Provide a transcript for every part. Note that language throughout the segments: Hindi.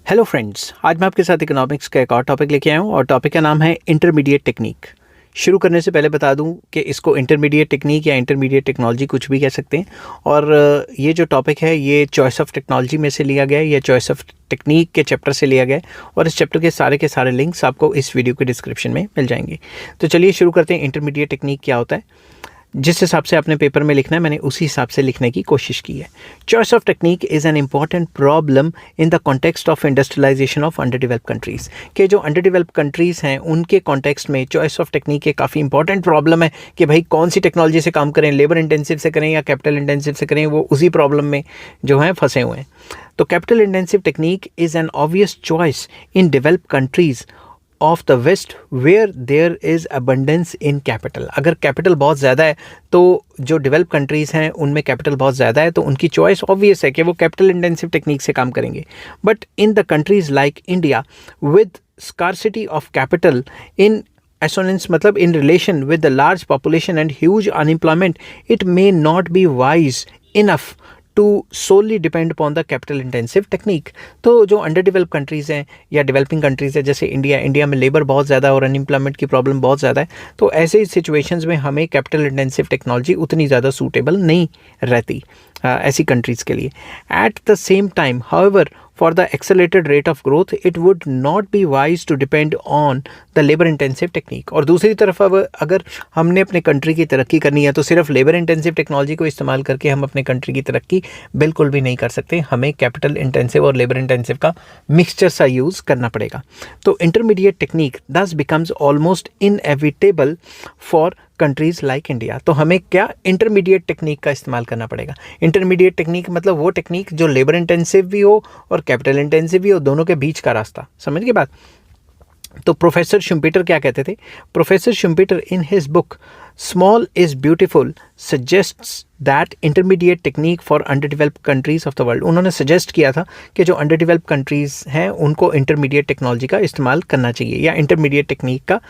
हेलो फ्रेंड्स, आज मैं आपके साथ इकोनॉमिक्स का एक और टॉपिक लेके आया हूँ और टॉपिक का नाम है इंटरमीडिएट टेक्निक। शुरू करने से पहले बता दूं कि इसको इंटरमीडिएट टेक्निक या इंटरमीडिएट टेक्नोलॉजी कुछ भी कह सकते हैं। और ये जो टॉपिक है ये चॉइस ऑफ टेक्नोलॉजी में से लिया गया है या चॉइस ऑफ टेक्निक के चैप्टर से लिया गया है और इस चैप्टर के सारे लिंक्स आपको इस वीडियो के डिस्क्रिप्शन में मिल जाएंगे। तो चलिए शुरू करते हैं। इंटरमीडिएट टेक्निक क्या होता है? जिस हिसाब से आपने पेपर में लिखना है मैंने उसी हिसाब से लिखने की कोशिश की है। Choice of technique is an important problem in the context of industrialization of under develop countries. के जो अंडर डेवलप कंट्रीज़ हैं उनके कॉन्टेक्स्ट में चॉइस ऑफ टेक्निक एक काफ़ी इंपॉर्टेंट प्रॉब्लम है कि भाई कौन सी टेक्नोलॉजी से काम करें, लेबर इंटेंसिव से करें या कैपिटल इंटेंसिव से करें। वो उसी प्रॉब्लम में जो है फंसे हुए हैं। तो capital intensive technique is an obvious choice in develop countries of the west where there is abundance in capital. अगर कैपिटल बहुत ज़्यादा है तो जो डेवलप कंट्रीज़ हैं उनमें कैपिटल बहुत ज़्यादा है तो उनकी चॉइस ऑब्वियस है कि वो कैपिटल इंटेंसिव टेक्निक से काम करेंगे। But in the countries like India with scarcity of capital in essence मतलब in relation with the large population and huge unemployment, it may not be wise enough to solely depend upon the capital intensive technique. तो जो अंडर डेवलप कंट्रीज़ हैं या डेवलपिंग कंट्रीज़ है जैसे इंडिया में लेबर बहुत ज़्यादा और अनएम्प्लॉयमेंट की प्रॉब्लम बहुत ज़्यादा है, तो ऐसे सिचुएशंस में हमें कैपिटल इंटेंसिव टेक्नोलॉजी उतनी ज़्यादा सूटेबल नहीं रहती ऐसी कंट्रीज़ के लिए। At the same time however for the accelerated rate of growth, it would not be wise to depend on the labor intensive technique। और दूसरी तरफ अब अगर हमने अपने कंट्री की तरक्की करनी है तो सिर्फ लेबर इंटेंसिव टेक्नोलॉजी को इस्तेमाल करके हम अपने कंट्री की तरक्की बिल्कुल भी नहीं कर सकते। हमें कैपिटल इंटेंसिव और लेबर इंटेंसिव का मिक्सचर सा यूज़ करना पड़ेगा। तो इंटरमीडिएट टेक्निक दस becomes almost inevitable for countries like India. तो हमें क्या इंटरमीडिएट टेक्निक का इस्तेमाल करना पड़ेगा। इंटरमीडिएट टेक्निक मतलब वो टेक्निक जो लेबर इंटेंसिव भी हो और कैपिटल इंटेंसिव भी हो, दोनों के बीच का रास्ता। समझ गए बात? तो प्रोफेसर शुम्पीटर क्या कहते थे? Professor Schumpeter in his book small is beautiful suggests that intermediate technique for under develop countries of the world. उन्होंने सजेस्ट किया था कि जो अंडर डेवलप कंट्रीज़ हैं उनको इंटरमीडिएट टेक्नोलॉजी का इस्तेमाल करना चाहिए या इंटरमीडिएट टेक्निक का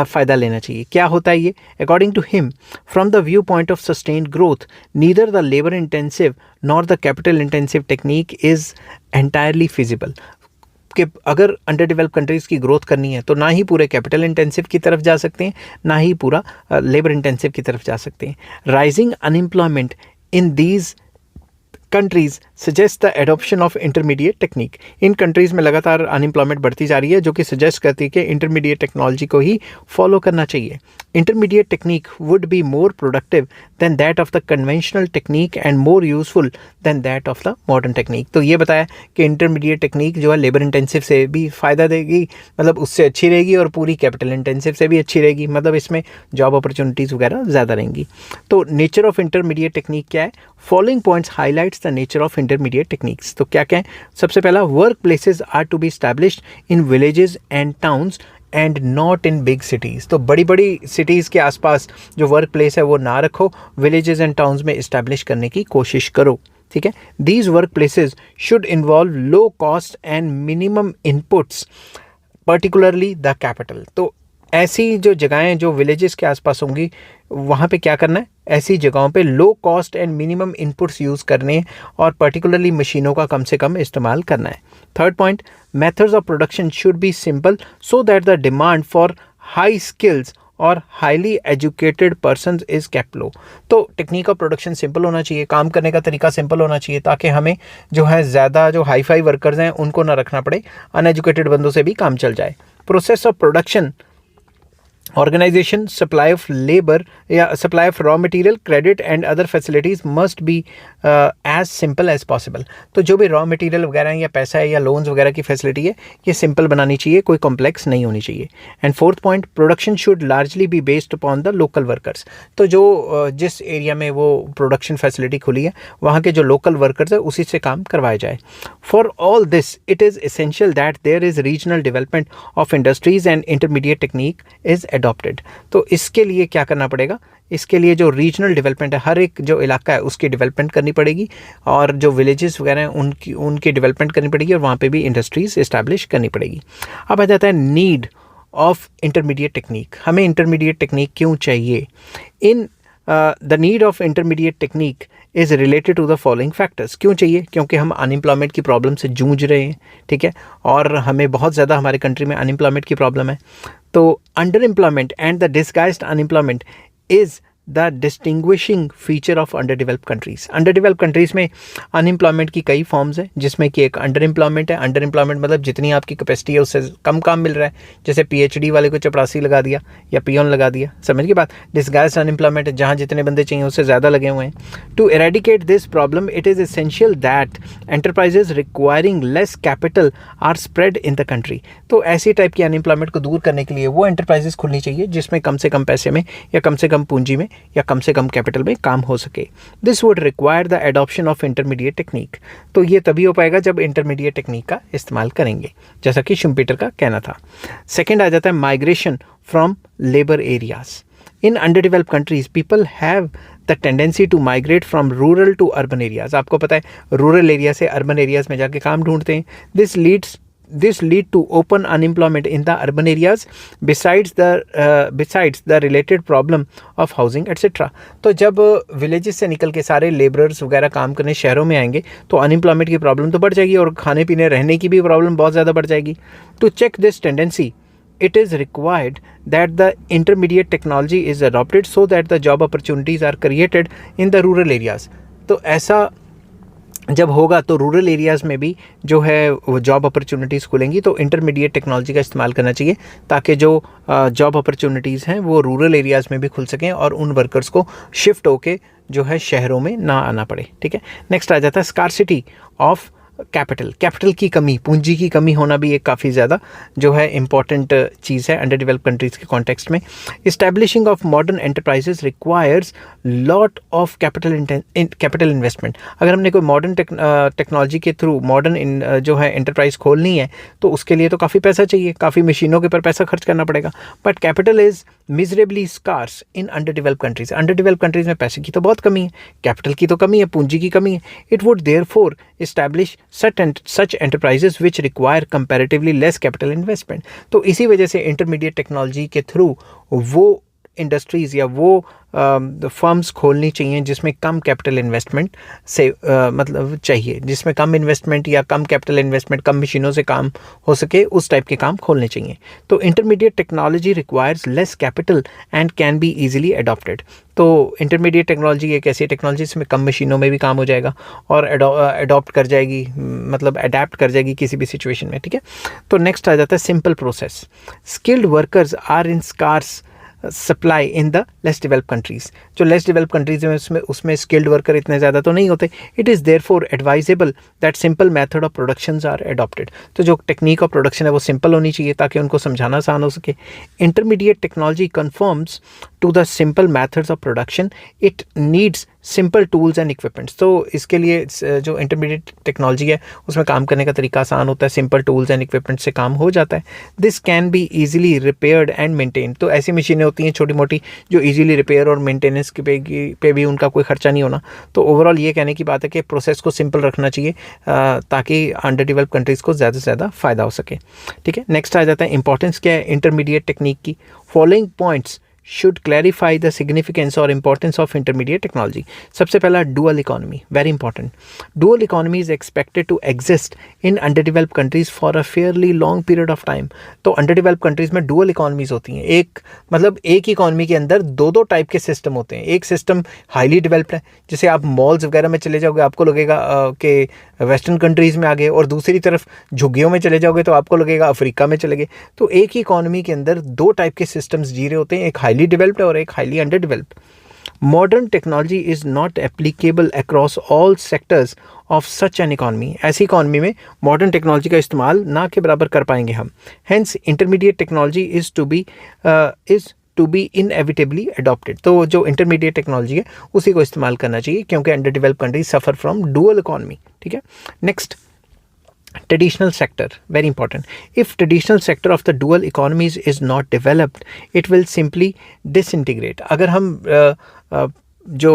फ़ायदा लेना चाहिए। क्या होता है ये? According to him, from the view point of sustained growth, neither the labour intensive nor the capital intensive technique is entirely feasible. कि अगर अंडर डेवलप कंट्रीज़ की ग्रोथ करनी है तो ना ही पूरे कैपिटल इंटेंसिव की तरफ जा सकते हैं, ना ही पूरा लेबर इंटेंसिव की तरफ जा सकते हैं। Rising unemployment in these countries suggest the adoption of intermediate technique. In countries में लगातार अनएम्प्लॉयमेंट बढ़ती जा रही है जो कि सजेस्ट करती है कि इंटरमीडिएट टेक्नोलॉजी को ही फॉलो करना चाहिए। Intermediate technique would be more productive than that of the conventional technique and more useful than that of the modern technique. तो ये बताया कि इंटरमीडिएट टेक्निक जो है लेबर इंटेंसिव से भी फ़ायदा देगी, मतलब उससे अच्छी रहेगी, और पूरी कैपिटल इंटेंसिव से भी अच्छी रहेगी, मतलब इसमें जॉब अपॉर्चुनिटीज़ वगैरह ज़्यादा रहेंगी। तो नेचर ऑफ इंटरमीडिएट टेक्निक क्या है? Following points highlights the nature of intermediate techniques. तो क्या क्या है? सबसे पहला, work places are to be established in villages and towns and not in big cities. तो बड़ी बड़ी सिटीज़ के आसपास जो वर्क प्लेस है वो ना रखो, विलेजेस एंड टाउन्स में इस्टेब्लिश करने की कोशिश करो। ठीक है। These work places should involve low cost and minimum inputs particularly the capital. तो ऐसी जो जगहें जो विलेजेस के आसपास होंगी वहाँ पे क्या करना है? ऐसी जगहों पे low cost and minimum inputs use करने हैं और पर्टिकुलरली मशीनों का कम से कम इस्तेमाल करना है। Third point, methods of production should be simple so that the demand for high skills और highly educated person is kept low. तो टेक्निक ऑफ प्रोडक्शन सिंपल होना चाहिए, काम करने का तरीका सिंपल होना चाहिए ताकि हमें जो है ज़्यादा जो हाई फाई वर्कर्स हैं उनको ना रखना पड़े, अनएजुकेटेड बंदों से भी काम चल जाए। Process of production, organization, supply of labor या supply of raw material, credit and other facilities must be as simple as possible। तो जो भी रॉ मटेरियल वगैरह या पैसा है या लोन्स वगैरह की फैसिलिटी है ये सिंपल बनानी चाहिए, कोई कॉम्प्लेक्स नहीं होनी चाहिए। And fourth point, production should largely be based upon the local workers. तो जो जिस एरिया में वो प्रोडक्शन फैसिलिटी खुली है वहाँ के जो लोकल वर्कर्स है उसी से काम करवाया जाए। For all this it is essential that there is regional development of industries and intermediate technique is adopted। तो इसके लिए क्या करना पड़ेगा? इसके लिए जो रीजनल डेवलपमेंट है, हर एक जो इलाका है उसकी डेवलपमेंट करनी पड़ेगी और जो विलेजेस वगैरह हैं उनकी डेवलपमेंट करनी पड़ेगी और वहाँ पे भी इंडस्ट्रीज इस्टेब्लिश करनी पड़ेगी। अब आ जाता है नीड ऑफ इंटरमीडिएट टेक्निक। हमें इंटरमीडिएट टेक्निक क्यों चाहिए? In the need of intermediate technique is related to the following factors. क्यों चाहिए? क्योंकि हम अनएम्प्लॉयमेंट की प्रॉब्लम से जूझ रहे हैं, ठीक है, और हमें बहुत ज़्यादा हमारे कंट्री में अनएम्प्लॉयमेंट की प्रॉब्लम है। तो under employment and the disguised unemployment is the distinguishing feature of under developed countries. Under developed countries में अनएम्प्लॉयमेंट की कई फॉर्म्स हैं, जिसमें कि एक अंडर एम्प्लॉयमेंट है। अंडर एम्प्लॉयमेंट मतलब जितनी आपकी कैपेसिटी है उससे कम काम मिल रहा है, जैसे पीएचडी वाले को चपरासी लगा दिया या पियोन लगा दिया, समझ की बात। डिस्गाइज्ड अनएम्प्लॉयमेंट है, जहाँ जितने बंदे चाहिए उससे ज़्यादा लगे हुए हैं। To eradicate this problem it is essential that enterprises requiring less capital are spread in the country. तो ऐसी टाइप की अनएम्प्लॉयमेंट को दूर करने के लिए वो एंटरप्राइजेज खुलनी चाहिए जिसमें कम से कम पैसे में या कम से कम पूंजी में या कम से कम कैपिटल में काम हो सके। This would require the adoption of intermediate technique. तो ये तभी हो पाएगा जब इंटरमीडिएट टेक्निक का इस्तेमाल करेंगे, जैसा कि शुम्पीटर का कहना था। सेकेंड आ जाता है migration from labour areas. In underdeveloped countries people have the tendency to migrate from rural to urban areas. आपको पता है रूरल एरिया से अर्बन एरियाज में जाके काम ढूंढते हैं। This lead to open unemployment in the urban areas besides the related problem of housing etc. तो जब विलेजेस से निकल के सारे लेबरर्स वगैरह काम करने शहरों में आएंगे तो अनएम्प्लॉयमेंट की प्रॉब्लम तो बढ़ जाएगी और खाने पीने रहने की भी प्रॉब्लम बहुत ज़्यादा बढ़ जाएगी। To check this tendency it is required that the intermediate technology is adopted so that the job opportunities are created in the rural areas। तो ऐसा जब होगा तो रूरल एरियाज़ में भी जो है वो जॉब अपॉर्चुनिटीज़ खुलेंगी। तो इंटरमीडिएट टेक्नोलॉजी का इस्तेमाल करना चाहिए ताकि जो जॉब अपॉर्चुनिटीज़ हैं वो रूरल एरियाज़ में भी खुल सकें और उन वर्कर्स को शिफ्ट होके जो है शहरों में ना आना पड़े, ठीक है। नेक्स्ट आ जाता है स्कार्सिटी ऑफ कैपिटल की कमी, पूंजी की कमी होना भी एक काफ़ी ज़्यादा जो है इम्पॉर्टेंट चीज़ है अंडर डेवलप्ड कंट्रीज़ के कॉन्टेक्स्ट में। Establishing of modern enterprises requires lot of capital investment. अगर हमने कोई मॉडर्न टेक्नोलॉजी के थ्रू मॉडर्न जो है एंटरप्राइज खोलनी है तो उसके लिए तो काफ़ी पैसा चाहिए, काफ़ी मशीनों के ऊपर पैसा खर्च करना पड़ेगा। But capital is miserably scarce in under developed countries. Under developed countries में पैसे की तो बहुत कमी है, कैपिटल की तो कमी है, पूंजी की कमी है। It would therefore establish such enterprises which require comparatively less capital investment। तो इसी वजह से इंटरमीडिएट टेक्नोलॉजी के थ्रू वो इंडस्ट्रीज़ या वो फर्म्स खोलनी चाहिए जिसमें कम कैपिटल इन्वेस्टमेंट से मतलब चाहिए, जिसमें कम इन्वेस्टमेंट या कम कैपिटल इन्वेस्टमेंट, कम मशीनों से काम हो सके, उस टाइप के काम खोलने चाहिए। तो intermediate technology requires less capital and can be easily adopted. तो इंटरमीडिएट टेक्नोलॉजी एक ऐसी टेक्नोलॉजी जिसमें कम मशीनों में भी काम हो जाएगा और अडॉप्ट कर जाएगी, मतलब अडेप्ट कर जाएगी किसी भी सिचुएशन में, ठीक है। तो नेक्स्ट आ जाता है simple process. Skilled workers are in scarce supply in the less developed countries. जो लेस डेवलप्ड कंट्रीज़ में उसमें स्किल्ड वर्कर इतने ज़्यादा तो नहीं होते। It is therefore advisable that simple method of productions are adopted. तो जो टेक्निक ऑफ प्रोडक्शन है वो सिंपल होनी चाहिए ताकि उनको समझाना आसान हो सके। Intermediate technology confirms to the simple methods of production, it needs simple tools and equipments. तो इसके लिए जो इंटरमीडिएट टेक्नोलॉजी है उसमें काम करने का तरीका आसान होता है, सिंपल टूल्स एंड इक्विपमेंट से काम हो जाता है। This can be easily repaired and maintain. तो ऐसी मशीनें होती हैं छोटी मोटी जो ईजिली रिपेयर और मेंटेनेंस पे भी उनका कोई खर्चा नहीं होना। तो ओवरऑल ये कहने की बात है कि प्रोसेस को सिंपल रखना चाहिए ताकि अंडर डेवलप्ड कंट्रीज़ को ज़्यादा से ज़्यादा फ़ायदा हो सके, ठीक है। नेक्स्ट आ जाता है इंपॉर्टेंस क्या है इंटरमीडिएट टेक्निक की। Following points should clarify the significance or importance of intermediate technology। सबसे पहला dual economy, very important। Dual economy is expected to exist in underdeveloped countries for a fairly long period of time। तो underdeveloped countries में dual economies होती हैं। एक मतलब एक इकोनॉमी के अंदर दो टाइप के सिस्टम होते हैं। एक सिस्टम हाईली डेवलप्ड है, जैसे आप मॉल्स वगैरह में चले जाओगे आपको लगेगा कि वेस्टर्न कंट्रीज़ में आ गए, और दूसरी तरफ झुग्गियों में चले जाओगे तो आपको लगेगा अफ्रीका में चले गए। तो एक ही इकोनॉमी के अंदर दो टाइप के सिस्टम्स जी रहे होते हैं, एक हाईली डेवलप्ड और एक highly under developed. Modern technology is not applicable across all sectors of such an economy. ऐसी इकॉनमी में मॉडर्न टेक्नोलॉजी का इस्तेमाल ना के बराबर कर पाएंगे हम। Hence intermediate technology is to be inevitably adopted. तो जो इंटरमीडिएट टेक्नोलॉजी है उसी को इस्तेमाल करना चाहिए क्योंकि under developed countries suffer from dual economy, ठीक है। Next traditional sector, very important। If traditional sector of the dual economies is not developed, it will simply disintegrate। अगर हम जो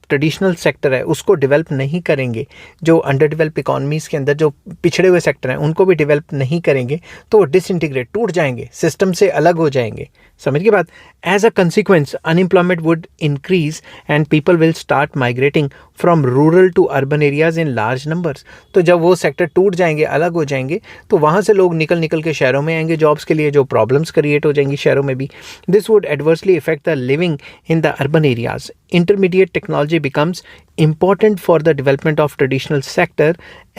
ट्रेडिशनल सेक्टर है उसको डेवलप नहीं करेंगे, जो अंडर डेवलप इकोनॉमीज़ के अंदर जो पिछड़े हुए सेक्टर हैं उनको भी डेवलप नहीं करेंगे तो डिसइंटीग्रेट, टूट जाएंगे, सिस्टम से अलग हो जाएंगे, समझ के बाद as a consequence unemployment would increase and people will start migrating from rural to urban areas in large numbers. तो जब वो सेक्टर टूट जाएंगे, अलग हो जाएंगे, तो वहाँ से लोग निकल निकल के शहरों में आएंगे जॉब्स के लिए, जो प्रॉब्लम्स क्रिएट हो जाएंगी शहरों में भी। This would adversely effect the living in the urban areas. Intermediate technology becomes important for the development of traditional sector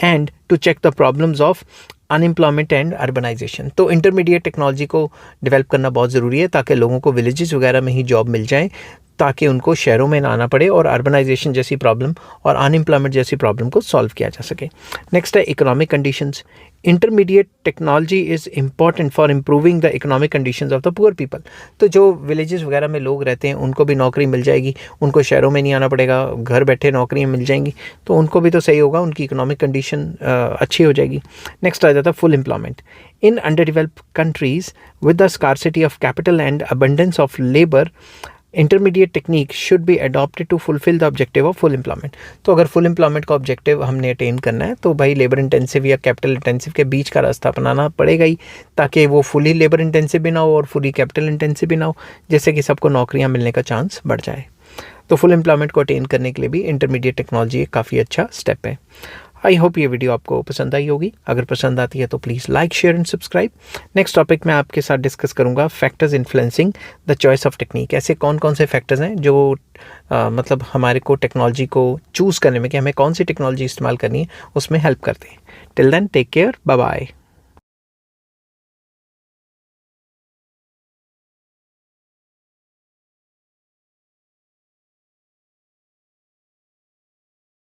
and to check the problems of unemployment and urbanisation. तो इंटरमीडिएट टेक्नोलॉजी को डेवलप करना बहुत ज़रूरी है ताकि लोगों को विलेजेस वगैरह में ही जॉब मिल जाए, ताकि उनको शहरों में ना आना पड़े और अर्बनाइजेशन जैसी प्रॉब्लम और अनएम्प्लॉयमेंट जैसी प्रॉब्लम को सॉल्व किया जा सके। नेक्स्ट है economic conditions. Intermediate technology is important for improving the economic conditions of the poor people. तो जो विलेजेस वगैरह में लोग रहते हैं उनको भी नौकरी मिल जाएगी, उनको शहरों में नहीं आना पड़ेगा, घर बैठे नौकरियां मिल जाएंगी, तो उनको भी तो सही होगा, उनकी इकोनॉमिक कंडीशन अच्छी हो जाएगी। नेक्स्ट आ जाता है full employment. In under developed countries with the scarcity of capital and abundance of labour, intermediate technique should be adopted to fulfil the objective of full employment. तो अगर फुल एम्प्लॉयमेंट का ऑब्जेक्टिव हमने अटेन करना है तो भाई लेबर इंटेंसिव या कैपिटल इंटेंसिव के बीच का रास्ता अपनाना पड़ेगा ही, ताकि वो फुली लेबर इंटेंसिव भी ना हो और फुली कैपिटल इंटेंसिव भी ना हो, जिससे कि सबको नौकरियां मिलने का चांस बढ़ जाए। तो फुल एम्प्लॉयमेंट को अटेन करने के लिए भी इंटरमीडिएट टेक्नोलॉजी एक काफ़ी अच्छा स्टेप है। आई होप ये वीडियो आपको पसंद आई होगी। अगर पसंद आती है तो please like, share and subscribe. Next topic मैं आपके साथ डिस्कस करूंगा factors influencing the choice of technique. ऐसे कौन कौन से फैक्टर्स हैं जो मतलब हमारे को टेक्नोलॉजी को चूज़ करने में, कि हमें कौन सी टेक्नोलॉजी इस्तेमाल करनी है, उसमें हेल्प करते हैं। Till then take care, bye bye.